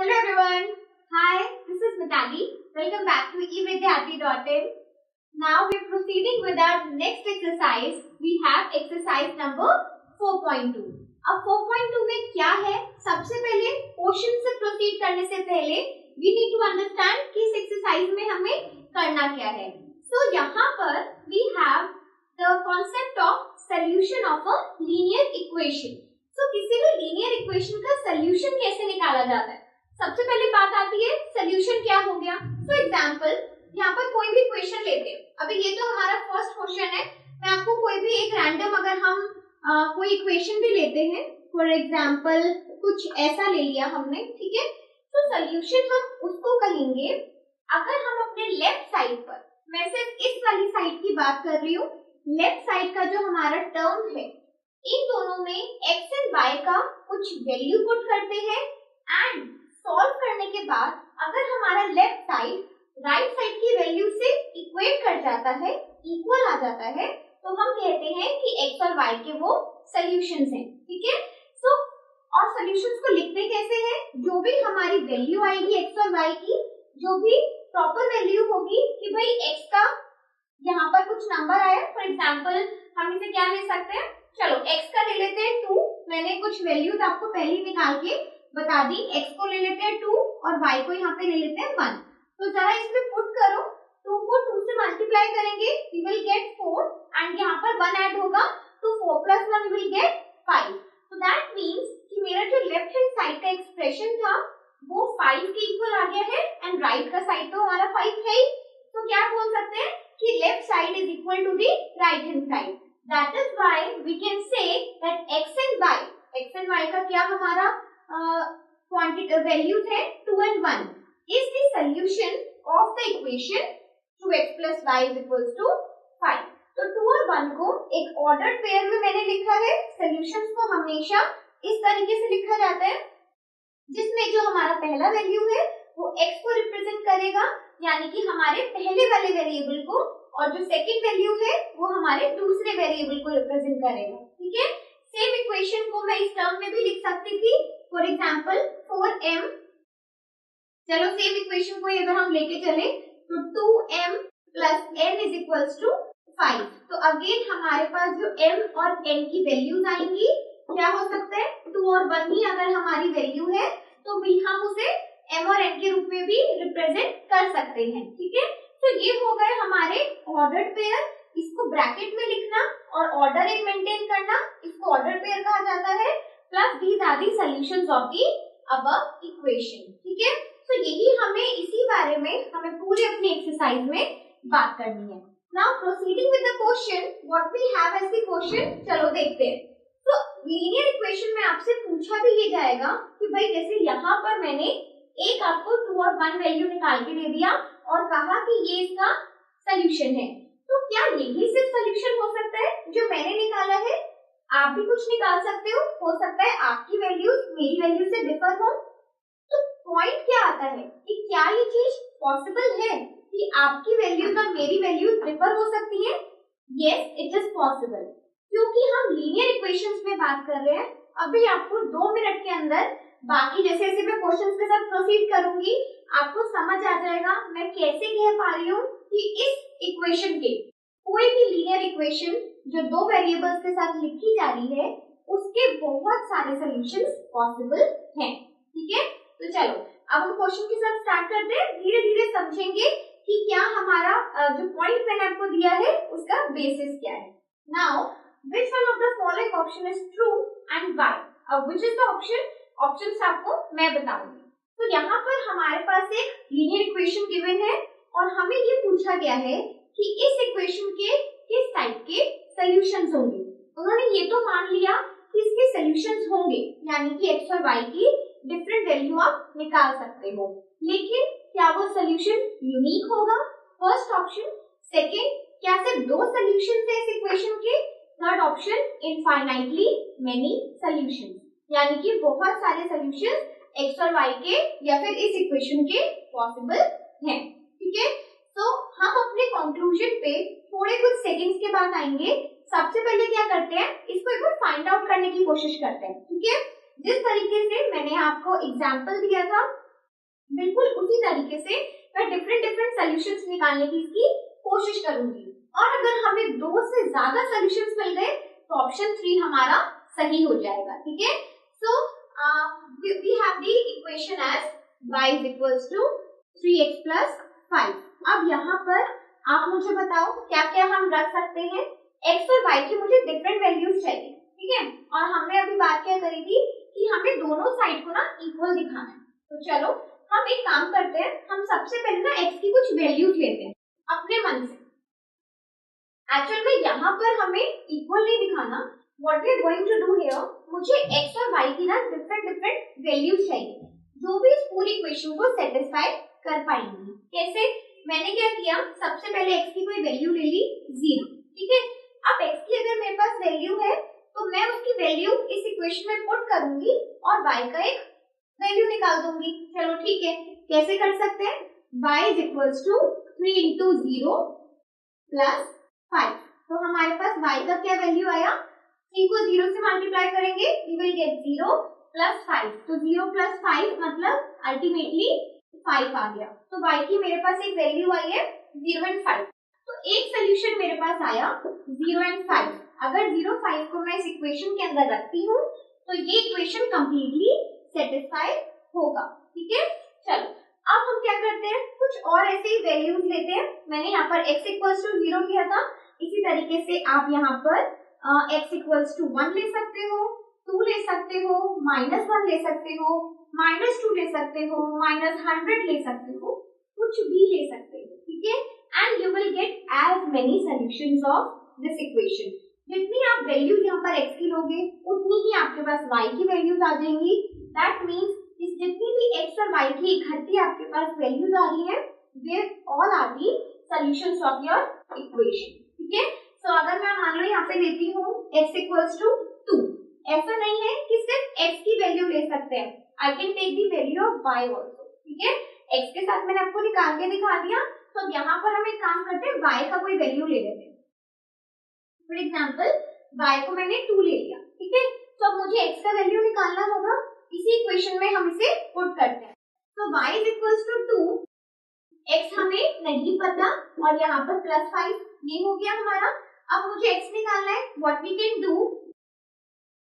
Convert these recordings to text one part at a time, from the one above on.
Hello everyone. Hi, this is Mitali. Welcome back to evidyarthi.in. Now we're proceeding with our next exercise. We have exercise number 4.2. अब 4.2 में क्या है? सबसे पहले question से proceed करने से पहले we need to understand कि इस एक्सरसाइज में हमें करना क्या है. So यहाँ पर we have the concept of solution of a linear equation. So किसी भी लीनियर इक्वेशन का सोल्यूशन कैसे निकाला जाता है? सबसे पहले बात आती है सोल्यूशन क्या हो गया. फॉर एग्जांपल यहाँ पर कोई भी इक्वेशन लेते हैं. अभी ये तो हमारा फर्स्ट क्वेश्चन है. मैं आपको कोई भी एक रैंडम अगर हम कोई इक्वेशन भी लेते हैं, फॉर एग्जांपल कुछ ऐसा ले लिया हमने, ठीक है, तो सोल्यूशन हम उसको कहेंगे अगर हम अपने लेफ्ट साइड पर, मैं सिर्फ इस वाली साइड की बात कर रही हूँ, लेफ्ट साइड का जो हमारा टर्म है, इन दोनों में x एंड y का कुछ वैल्यू पुट करते हैं एंड सॉल्व करने के बाद अगर हमारा लेफ्ट साइड राइट साइड की वैल्यू से इक्वेट कर जाता है, इक्वल आ जाता है, तो हम कहते हैं कि x और y के वो सॉल्यूशंस हैं. ठीक है. सो और सॉल्यूशंस को लिखते कैसे हैं? जो भी हमारी वैल्यू आएगी x और y की, जो भी प्रॉपर वैल्यू होगी कि भाई x का यहाँ पर कुछ नंबर आया, फॉर एग्जांपल हम इसे क्या ले सकते हैं, चलो x का ले लेते हैं 2. मैंने कुछ वैल्यूज आपको पहले ही निकाल के बता दी. x को ले लेते हैं 2 और y को यहाँ पे ले लेते हैं 1. तो जरा इसमें पुट करो, 2 को 2 से मल्टीप्लाई करेंगे, we will get 4 एंड यहाँ पर 1 ऐड होगा तो 4 plus 1 will get 5. So that means कि मेरा जो लेफ्ट हैंड साइड का एक्सप्रेशन था वो 5 के इक्वल आ गया है एंड राइट का साइड तो हमारा 5 है ही. तो क्या बोल सकते हैं कि left side is equal to the right hand side. That is why we can say that x and y का क्या हमारा क्वांटिटी वैल्यूज है 2 and 1 is the solution of the equation 2x plus y is equals to 5. तो 2 और 1 को एक ordered pair में मैंने लिखा है. सॉल्यूशंस को हमेशा इस तरीके से लिखा जाता है जिसमें जो हमारा पहला वैल्यू है वो x को रिप्रेजेंट करेगा, यानी कि हमारे पहले वाले वेरिएबल को, और जो सेकंड वैल्यू है वो हमारे दूसरे वेरिएबल को रिप्रेजेंट करेगा. ठीक है. सेम इक्वेशन को मैं इस टर्म में भी लिख सकती थी, फॉर एग्जांपल 4m. चलो सेम इक्वेशन को अगर हम लेके चले तो 2m plus n is equals to 5. तो अगेन हमारे पास जो m और n की वैल्यूज आएंगी क्या हो सकता है, 2 और 1 ही अगर हमारी वैल्यू है तो भी हम उसे m और n के रूप में भी रिप्रेजेंट कर सकते हैं. ठीक है. तो ये हो गए हमारे ऑर्डर्ड पेयर. इसको ब्रैकेट में लिखना और ऑर्डर एक मेंटेन करना, इसको ऑर्डर पेयर कहा जाता है. Plus these are the solutions of the above equation. ठीक है. तो यही हमें इसी बारे में हमें पूरे अपनी एक्सरसाइज में बात करनी है. Now proceeding with the question, what we have as the question, चलो देखते हैं. तो लीनियर इक्वेशन में आपसे पूछा भी ये जाएगा कि भाई जैसे यहाँ पर मैंने एक आपको 2 और 1 वैल्यू निकाल के दे दिया और कहा कि ये इसका सॉल्यूशन है, तो क्या यही सिर्फ सॉल्यूशन हो सकता है जो मैंने निकाला है? आप भी कुछ निकाल सकते हो सकता है आपकी वैल्यूज मेरी वैल्यू से डिफर हो. तो पॉइंट क्या आता है कि क्या ये चीज पॉसिबल है कि आपकी वैल्यूज और मेरी वैल्यूज डिफर हो सकती है? Yes, it is possible. क्योंकि हम लीनियर इक्वेशंस में बात कर रहे हैं. अभी आपको 2 मिनट के अंदर, बाकी जैसे जैसे मैं क्वेश्चंस के साथ प्रोसीड करूंगी, आपको समझ आ जाएगा मैं कैसे कह पा रही हूँ कि इस इक्वेशन के कोई भी लीनियर इक्वेशन जो 2 वेरिएबल्स के साथ लिखी जा रही है उसके बहुत सारे सॉल्यूशंस पॉसिबल हैं. ठीक है. तो चलो अब हम क्वेश्चन के साथ स्टार्ट करते हैं. धीरे धीरे समझेंगे कि क्या हमारा जो पॉइंट मैंने आपको दिया है उसका बेसिस क्या है. Now which one of the following option is true and why? Which is the option? Options आपको मैं बताऊंगी. तो यहाँ पर हमारे पास एक लीनियर इक्वेशन गिवन है और हमें ये पूछा गया है कि इस इक्वेशन के किस टाइप के सॉल्यूशंस होंगे. उन्होंने ये तो मान लिया कि इसके सॉल्यूशंस होंगे, यानी कि x और y की डिफरेंट वैल्यू आप निकाल सकते हो, लेकिन क्या वो सॉल्यूशन यूनिक होगा? First option. सेकंड, क्या सिर्फ 2 सॉल्यूशंस है इस इक्वेशन के? Third option, infinitely many solutions, यानी कि बहुत सारे सॉल्यूशंस x और y के या फिर इस इक्वेशन के पॉसिबल हैं. ठीक है. तो हम अपने कंक्लूजन पे थोड़े कुछ सेकंड्स के बाद आएंगे. सबसे पहले क्या करते हैं, इसको एक बार फाइंड आउट करने की कोशिश करते हैं. ठीक है. जिस तरीके से मैंने आपको एग्जांपल दिया था बिल्कुल उसी तरीके से मैं डिफरेंट सॉल्यूशंस निकालने की इसकी कोशिश करूंगी। और अगर हमें 2 से ज्यादा सॉल्यूशंस मिल गए तो ऑप्शन 3 हमारा सही हो जाएगा। ठीक है, so we have the equation as y is equals to 3x plus 5। अब यहाँ पर आप मुझे बताओ क्या क्या हम रख सकते हैं। x और y की मुझे डिफरेंट वैल्यूज चाहिए, ठीक है, और हमने अभी बात क्या करी थी कि हमें दोनों साइड को ना इक्वल दिखाना है। तो चलो हम एक काम करते हैं, हम सबसे पहले ना x की कुछ वैल्यूज लेते हैं अपने मन से। एक्चुअल में यहाँ पर हमें इक्वल नहीं दिखाना, what we are going to do here, मुझे x और y की ना डिफरेंट वैल्यूज चाहिए जो भी इस पूरी इक्वेशन को सेटिस्फाई कर पाएंगी। कैसे? मैंने क्या किया, सबसे पहले x की कोई वैल्यू ले ली 0, ठीक है। अब x की अगर मेरे पास वैल्यू है तो मैं उसकी वैल्यू इस इक्वेशन में पुट करूंगी और y का एक वैल्यू निकाल दूंगी। चलो ठीक है, कैसे कर सकते हैं, y is equals to 3 into 0 plus 5। तो हमारे पास y का क्या वैल्यू आया, 3 को 0 से मल्टीप्लाई करेंगे वी विल गेट 0 plus 5। तो 0 plus 5 मतलब अल्टीमेटली 5 आ गया। तो y की मेरे पास एक वैल्यू आई है 0 and 5। तो एक सोल्यूशन मेरे पास आया 0 and 5। अगर 0 5 को मैं इस इक्वेशन के अंदर रखती हूँ तो ये इक्वेशन कंप्लीटली सेटिस्फाई होगा। ठीक है, चलो अब हम क्या करते हैं, कुछ और ऐसे ही वैल्यूज लेते हैं। मैंने यहाँ पर x इक्वल्स टू 0 किया था, इसी तरीके से आप यहाँ पर x इक्वल्स टू 1 ले सकते हो, 2 ले सकते हो, -1 ले सकते हो, -2 ले सकते हो, -100 ले सकते हो, कुछ भी ले सकते हो। ठीक है, and you will get as many solutions of this equation. जितनी आप वैल्यू यहाँ पर x की लोगे उतनी ही आपके पास y की वैल्यूज आ जाएंगी। दैट मीन्स इस जितनी भी x और y की इकट्ठी आपके पास वैल्यूज आ रही है we all are the solutions of your equation. ठीक है, सो अगर मैं मान लो यहाँ पे लेती हूँ x इक्वल्स टू 2, ऐसा नहीं है कि सिर्फ x की वैल्यू ले सकते हैं, I can take the value of y also. ठीक है, x के साथ मैंने आपको निकाल के दिखा दिया, तो यहाँ पर हम एक काम करते हैं, y का कोई वैल्यू ले लेते हैं। फॉर एग्जाम्पल y को मैंने 2 ले लिया, ठीक है, तो अब मुझे x का वैल्यू निकालना होगा, इसी इक्वेशन में हम इसे पुट करते हैं। तो y is equals to 2, x हमें नहीं पता और यहाँ पर +5 ये हो गया हमारा। अब मुझे x निकालना है, what we can do,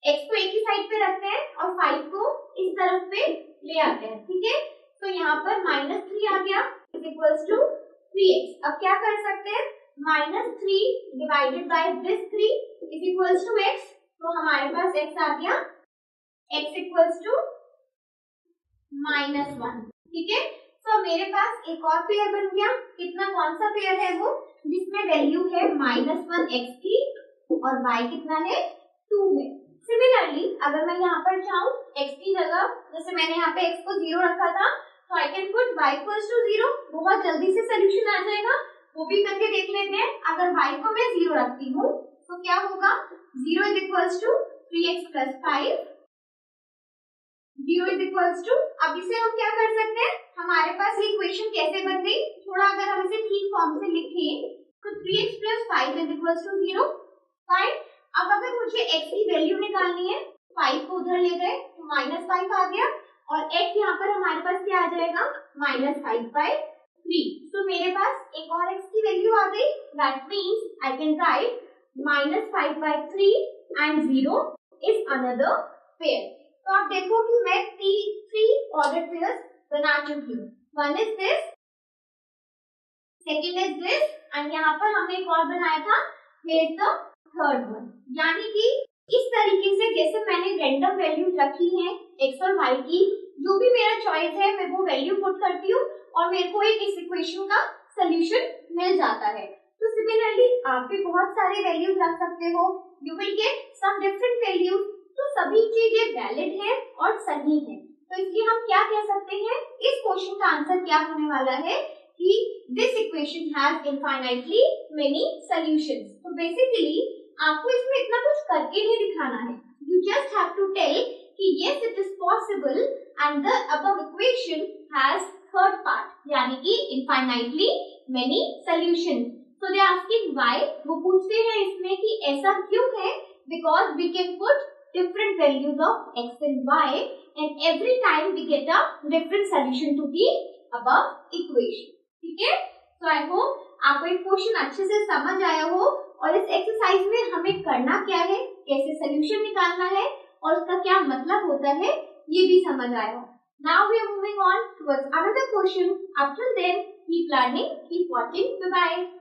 x को एक ही साइड पे रखते हैं और 5 को इस तरफ पे ले आते हैं। ठीक है, तो यहाँ पर -3 आ गया इज इक्वल्स टू 3x। अब क्या कर सकते हैं, -3 divided by this 3 is equals to x। तो हमारे पास x आ गया x इक्वल्स टू -1। ठीक है, तो मेरे पास एक और पेयर बन गया। कितना, कौन सा पेयर है वो, जिसमें वैल्यू है -1x की और y कितना है 2 है। सिमिलरली अगर मैं यहाँ पर चाहूँ x की जगह, जैसे मैंने यहाँ पे x को 0 रखा था, तो I can put y equals to 0, बहुत जल्दी से सोल्यूशन आ जाएगा, वो भी करके देख लेते हैं। अगर y को मैं 0 रखती हूँ तो क्या होगा, 0 is equals to 3x plus 5, 0 is equals to, अब इसे हम क्या कर सकते हैं, हमारे पास ये इक्वेशन कैसे बन गई, थोड़ा अगर हम इसे ठीक फॉर्म से लिखें तो 3x plus 5 is equals to 0। Fine, अब अगर मुझे x की वैल्यू निकालनी है, 5 को उधर ले गए तो -5 आ गया और x यहाँ पर हमारे पास क्या आ जाएगा, -5/3। तो मेरे पास एक और x की वैल्यू आ गई, that means I can write -5/3 and 0 is another pair. तो आप देखो कि मैं 3 ऑर्डर पेयर्स बना चुकी हूँ। One is this, second is this, and यहाँ पर हमने एक और बनाया था, here is the third one. यानी कि इस तरीके से जैसे मैंने रैंडम वैल्यूज रखी हैं x और y की, जो भी मेरा चॉइस है मैं वो वैल्यू पुट करती हूँ और मेरे को एक इस इक्वेशन का सोल्यूशन मिल जाता है। तो सिमिलरली आप भी बहुत सारे वैल्यूज रख सकते हो, you will get some different values. तो सभी चीजें वैलिड है और सही है, तो इसलिए हम क्या कह सकते हैं, इस क्वेश्चन का आंसर क्या होने वाला है कि this equation has infinitely many solutions. तो बेसिकली आपको इसमें इतना कुछ करके नहीं दिखाना है, you just have to tell कि yes it is possible and the above equation has third part, यानी कि infinitely many solutions. So they are asking why, वो पूछते हैं इसमें कि ऐसा क्यों है, because we can put different values of x and y and every time we get a different solution to the above equation. ठीक है? So I hope आपको एक क्वेश्चन अच्छे से समझ आया हो और इस एक्सरसाइज में हमें करना क्या है, कैसे सोल्यूशन निकालना है और उसका क्या मतलब होता है, ये भी समझ आया हो. Now we are moving on towards another question. Up till then, keep learning, keep watching. Bye bye.